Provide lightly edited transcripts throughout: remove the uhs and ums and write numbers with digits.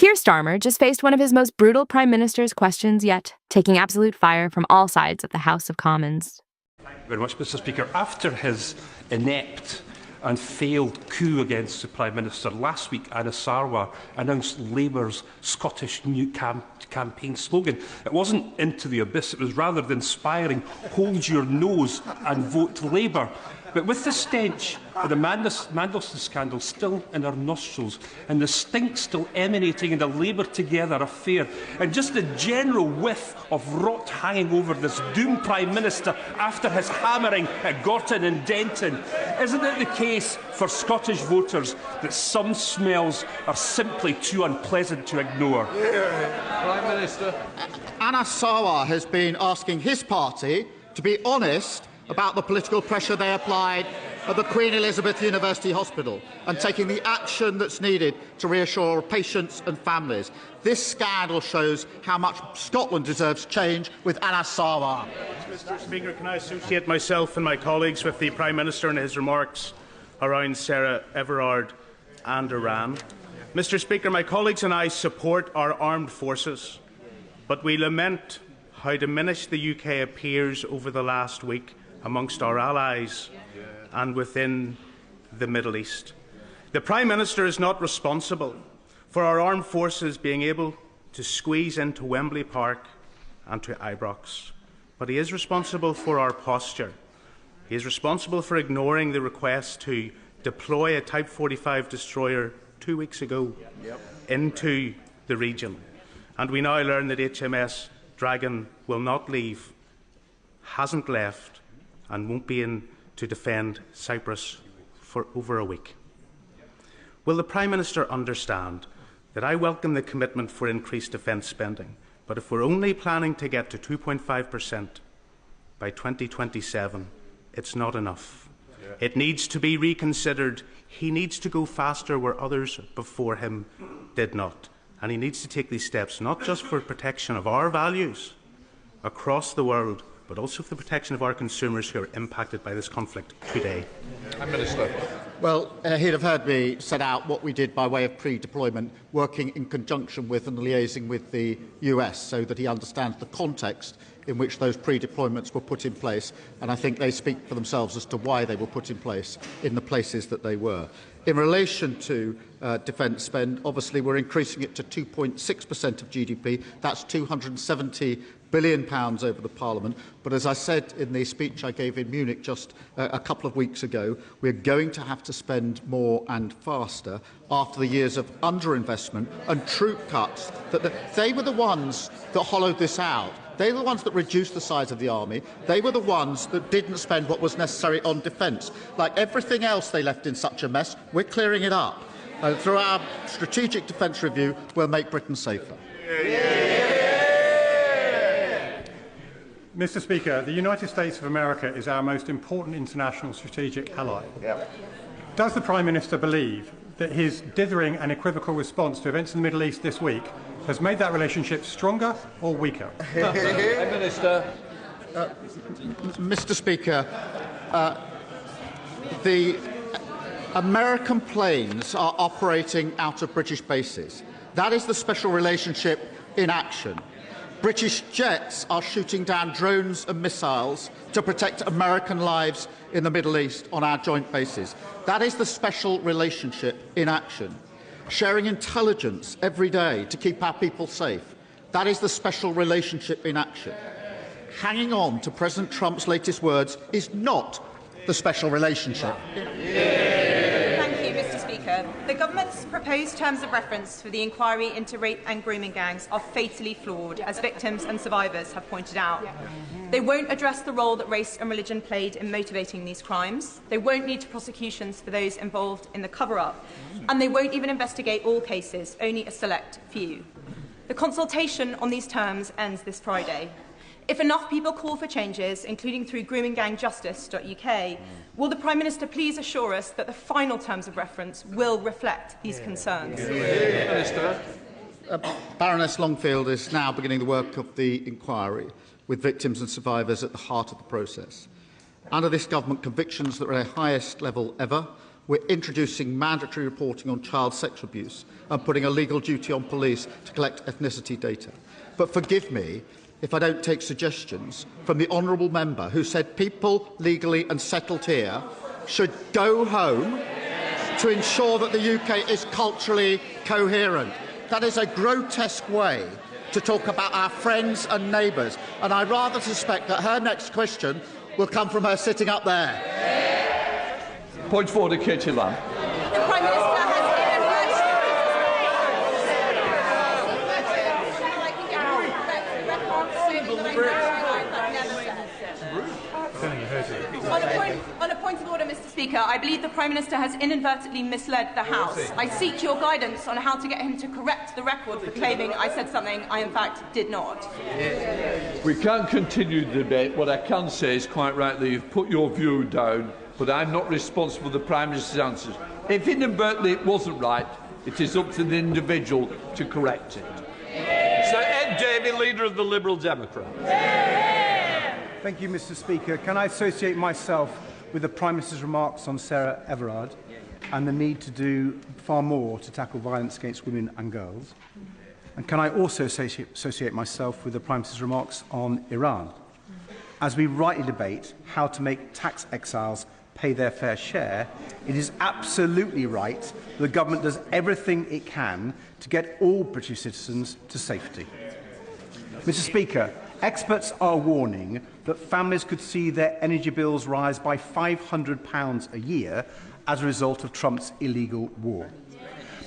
Keir Starmer just faced one of his most brutal Prime Minister's questions yet, taking absolute fire from all sides of the House of Commons. Thank you very much, Mr Speaker. After his inept and failed coup against the Prime Minister last week, Anna Sarwar announced Labour's Scottish new campaign slogan. It wasn't into the abyss, it was rather the inspiring hold your nose and vote Labour. But with the stench of the Mandelson scandal still in our nostrils, and the stink still emanating in the Labour Together affair, and just the general whiff of rot hanging over this doomed Prime Minister after his hammering at Gorton and Denton, isn't it the case for Scottish voters that some smells are simply too unpleasant to ignore? Prime Minister. Anna Sarwar has been asking his party to be honest about the political pressure they applied at the Queen Elizabeth University Hospital and taking the action that's needed to reassure patients and families. This scandal shows how much Scotland deserves change with Anna Sarwar. Mr Speaker, can I associate myself and my colleagues with the Prime Minister and his remarks around Sarah Everard and Iran? Mr Speaker, my colleagues and I support our armed forces, but we lament how diminished the UK appears over the last week amongst our allies and within the Middle East. The Prime Minister is not responsible for our armed forces being able to squeeze into Wembley Park and to Ibrox, but he is responsible for our posture. He is responsible for ignoring the request to deploy a Type 45 destroyer 2 weeks ago into the region. And we now learn that HMS Dragon will not leave, hasn't left, and won't be in to defend Cyprus for over a week. Will the Prime Minister understand that I welcome the commitment for increased defence spending, but if we're only planning to get to 2.5% by 2027, it's not enough. It needs to be reconsidered. He needs to go faster where others before him did not. And he needs to take these steps not just for protection of our values across the world, but also for the protection of our consumers who are impacted by this conflict today. Prime Minister. Well, he'd have heard me set out what we did by way of pre-deployment, working in conjunction with and liaising with the US so that he understands the context in which those pre-deployments were put in place, and I think they speak for themselves as to why they were put in place in the places that they were. In relation to defence spend, obviously we're increasing it to 2.6% of GDP. That's £270 billion over the Parliament. But as I said in the speech I gave in Munich just a couple of weeks ago, we're going to have to spend more and faster after the years of underinvestment and troop cuts. They were the ones that hollowed this out. They were the ones that reduced the size of the army. They were the ones that didn't spend what was necessary on defence. Like everything else they left in such a mess, we're clearing it up. Through our strategic defence review, we'll make Britain safer. Mr Speaker, the United States of America is our most important international strategic ally. Does the Prime Minister believe that his dithering and equivocal response to events in the Middle East this week has made that relationship stronger or weaker? Prime Minister. Mr Speaker, the American planes are operating out of British bases. That is the special relationship in action. British jets are shooting down drones and missiles to protect American lives in the Middle East on our joint bases. That is the special relationship in action. Sharing intelligence every day to keep our people safe. That is the special relationship in action. Hanging on to President Trump's latest words is not the special relationship. Thank you, Mr Speaker. The government's proposed terms of reference for the inquiry into rape and grooming gangs are fatally flawed, as victims and survivors have pointed out. They won't address the role that race and religion played in motivating these crimes. They won't lead to prosecutions for those involved in the cover-up. And they won't even investigate all cases, only a select few. The consultation on these terms ends this Friday. If enough people call for changes, including through groomingangjustice.uk, will the Prime Minister please assure us that the final terms of reference will reflect these concerns? Baroness Longfield is now beginning the work of the inquiry, with victims and survivors at the heart of the process. Under this government, convictions that are at their highest level ever We're introducing mandatory reporting on child sexual abuse and putting a legal duty on police to collect ethnicity data. But forgive me if I don't take suggestions from the honourable member who said people legally and settled here should go home to ensure that the UK is culturally coherent. That is a grotesque way to talk about our friends and neighbours, and I rather suspect that her next question will come from her sitting up there. Point for order, Katie Lamb. The Prime Minister has On a point of order, Mr. Speaker, I believe the Prime Minister has inadvertently misled the House. I seek your guidance on how to get him to correct the record for claiming I said something I in fact did not. We can't continue the debate. What I can say is, quite rightly, you've put your view down, but I'm not responsible for the Prime Minister's answers. If inadvertently it wasn't right, it is up to the individual to correct it. Sir Ed Davey, Leader of the Liberal Democrats. Thank you, Mr. Speaker. Can I associate myself with the Prime Minister's remarks on Sarah Everard and the need to do far more to tackle violence against women and girls? And can I also associate myself with the Prime Minister's remarks on Iran, as we rightly debate how to make tax exiles pay their fair share? It is absolutely right that the government does everything it can to get all British citizens to safety. Mr. Speaker, experts are warning that families could see their energy bills rise by £500 a year as a result of Trump's illegal war.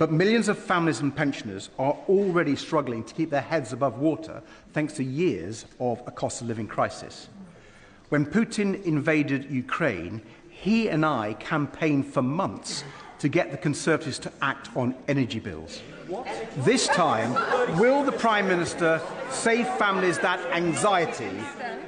But millions of families and pensioners are already struggling to keep their heads above water thanks to years of a cost of living crisis. When Putin invaded Ukraine, he and I campaigned for months to get the Conservatives to act on energy bills. This time, will the Prime Minister save families that anxiety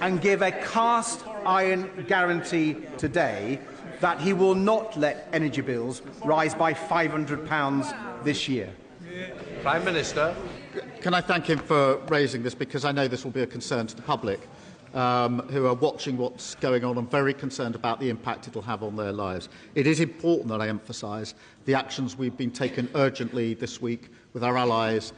and give a cast iron guarantee today that he will not let energy bills rise by £500 this year? Prime Minister. Can I thank him for raising this, because I know this will be a concern to the public who are watching what's going on and very concerned about the impact it will have on their lives. It is important that I emphasise the actions we've been taken urgently this week with our allies,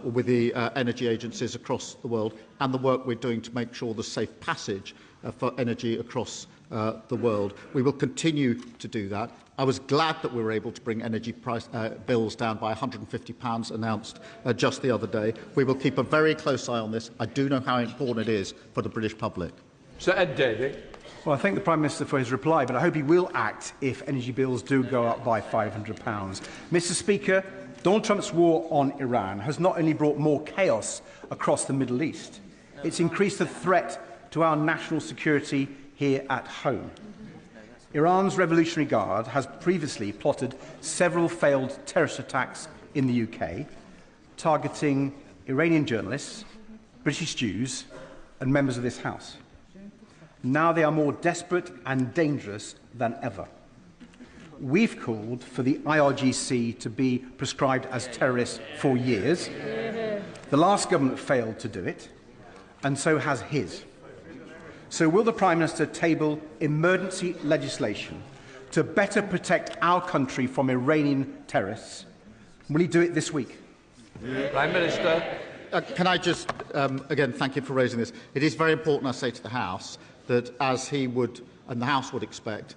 with the energy agencies across the world, and the work we're doing to make sure there's safe passage for energy across the world. We will continue to do that. I was glad that we were able to bring energy price bills down by £150 announced just the other day. We will keep a very close eye on this. I do know how important it is for the British public. Sir Ed Davey. Well, I thank the Prime Minister for his reply, but I hope he will act if energy bills do go up by £500. Mr. Speaker, Donald Trump's war on Iran has not only brought more chaos across the Middle East, it's increased the threat to our national security here at home. Iran's Revolutionary Guard has previously plotted several failed terrorist attacks in the UK, targeting Iranian journalists, British Jews and members of this House. Now they are more desperate and dangerous than ever. We've called for the IRGC to be prescribed as terrorists for years. The last government failed to do it, and so has his. So will the Prime Minister table emergency legislation to better protect our country from Iranian terrorists? Will he do it this week? Prime Minister. Can I just, again, thank you for raising this. It is very important, I say to the House, that as he would and the House would expect,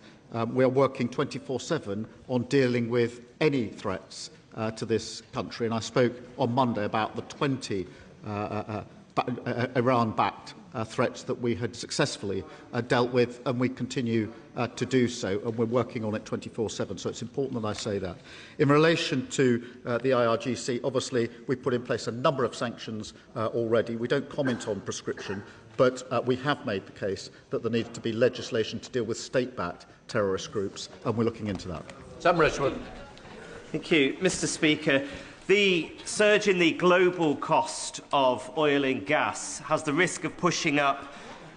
we are working 24/7 on dealing with any threats to this country. And I spoke on Monday about the 20 Iran-backed threats that we had successfully dealt with, and we continue to do so, and we're working on it 24/7. So it's important that I say that. In relation to the IRGC, obviously we put in place a number of sanctions already. We don't comment on prescription, but we have made the case that there needs to be legislation to deal with state-backed terrorist groups, and we're looking into that. Sam Richmond. Thank you, Mr. Speaker. The surge in the global cost of oil and gas has the risk of pushing up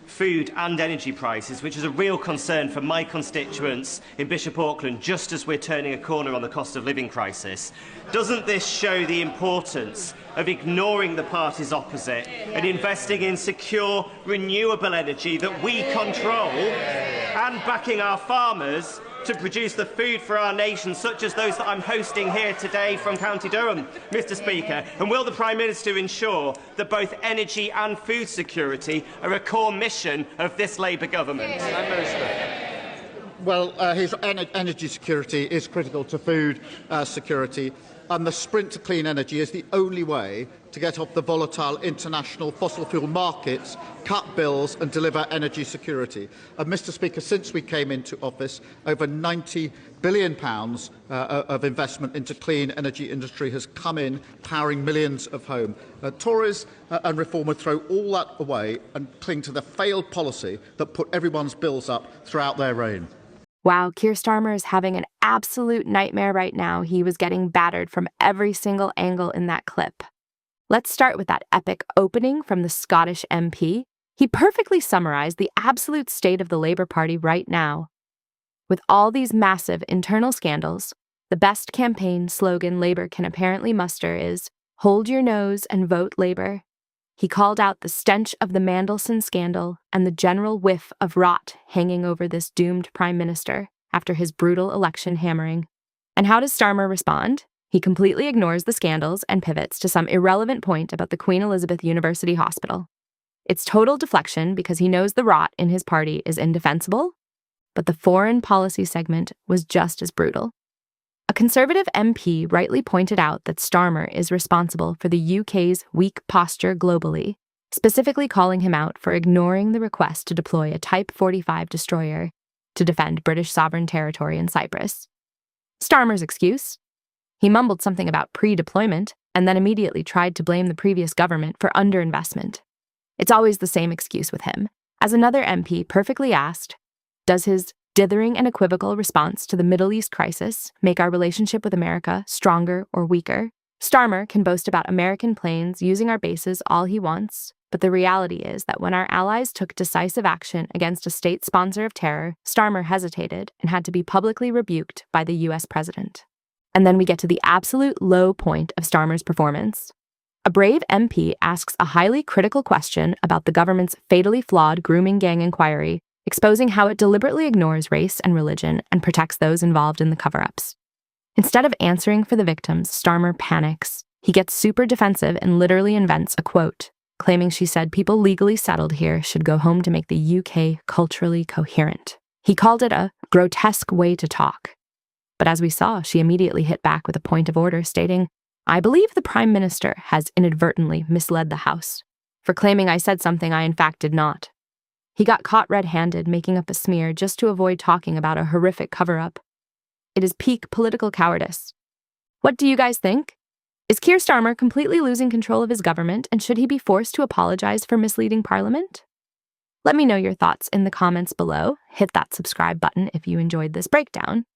food and energy prices, which is a real concern for my constituents in Bishop Auckland, just as we're turning a corner on the cost of living crisis. Doesn't this show the importance of ignoring the parties opposite and investing in secure, renewable energy that we control, and backing our farmers to produce the food for our nation, such as those that I'm hosting here today from County Durham, Mr Speaker? And will the Prime Minister ensure that both energy and food security are a core mission of this Labour government? Prime Minister. Well, his energy security is critical to food security, and the sprint to clean energy is the only way to get off the volatile international fossil fuel markets, cut bills and deliver energy security. And Mr Speaker, since we came into office, over £90 billion of investment into clean energy industry has come in, powering millions of homes. Tories and Reform would throw all that away and cling to the failed policy that put everyone's bills up throughout their reign. Wow, Keir Starmer is having an absolute nightmare right now. He was getting battered from every single angle in that clip. Let's start with that epic opening from the Scottish MP. He perfectly summarised the absolute state of the Labour Party right now. With all these massive internal scandals, the best campaign slogan Labour can apparently muster is, "Hold your nose and vote Labour." He called out the stench of the Mandelson scandal and the general whiff of rot hanging over this doomed Prime Minister after his brutal election hammering. And how does Starmer respond? He completely ignores the scandals and pivots to some irrelevant point about the Queen Elizabeth University Hospital. It's total deflection because he knows the rot in his party is indefensible, but the foreign policy segment was just as brutal. A Conservative MP rightly pointed out that Starmer is responsible for the UK's weak posture globally, specifically calling him out for ignoring the request to deploy a Type 45 destroyer to defend British sovereign territory in Cyprus. Starmer's excuse? He mumbled something about pre-deployment and then immediately tried to blame the previous government for underinvestment. It's always the same excuse with him. As another MP perfectly asked, does his dithering and equivocal response to the Middle East crisis make our relationship with America stronger or weaker? Starmer can boast about American planes using our bases all he wants, but the reality is that when our allies took decisive action against a state sponsor of terror, Starmer hesitated and had to be publicly rebuked by the US president. And then we get to the absolute low point of Starmer's performance. A brave MP asks a highly critical question about the government's fatally flawed grooming gang inquiry, exposing how it deliberately ignores race and religion and protects those involved in the cover-ups. Instead of answering for the victims, Starmer panics. He gets super defensive and literally invents a quote, claiming she said people legally settled here should go home to make the UK culturally coherent. He called it a grotesque way to talk. But as we saw, she immediately hit back with a point of order stating, "I believe the Prime Minister has inadvertently misled the House for claiming I said something I in fact did not." He got caught red-handed making up a smear just to avoid talking about a horrific cover-up. It is peak political cowardice. What do you guys think? Is Keir Starmer completely losing control of his government, and should he be forced to apologize for misleading Parliament? Let me know your thoughts in the comments below. Hit that subscribe button if you enjoyed this breakdown.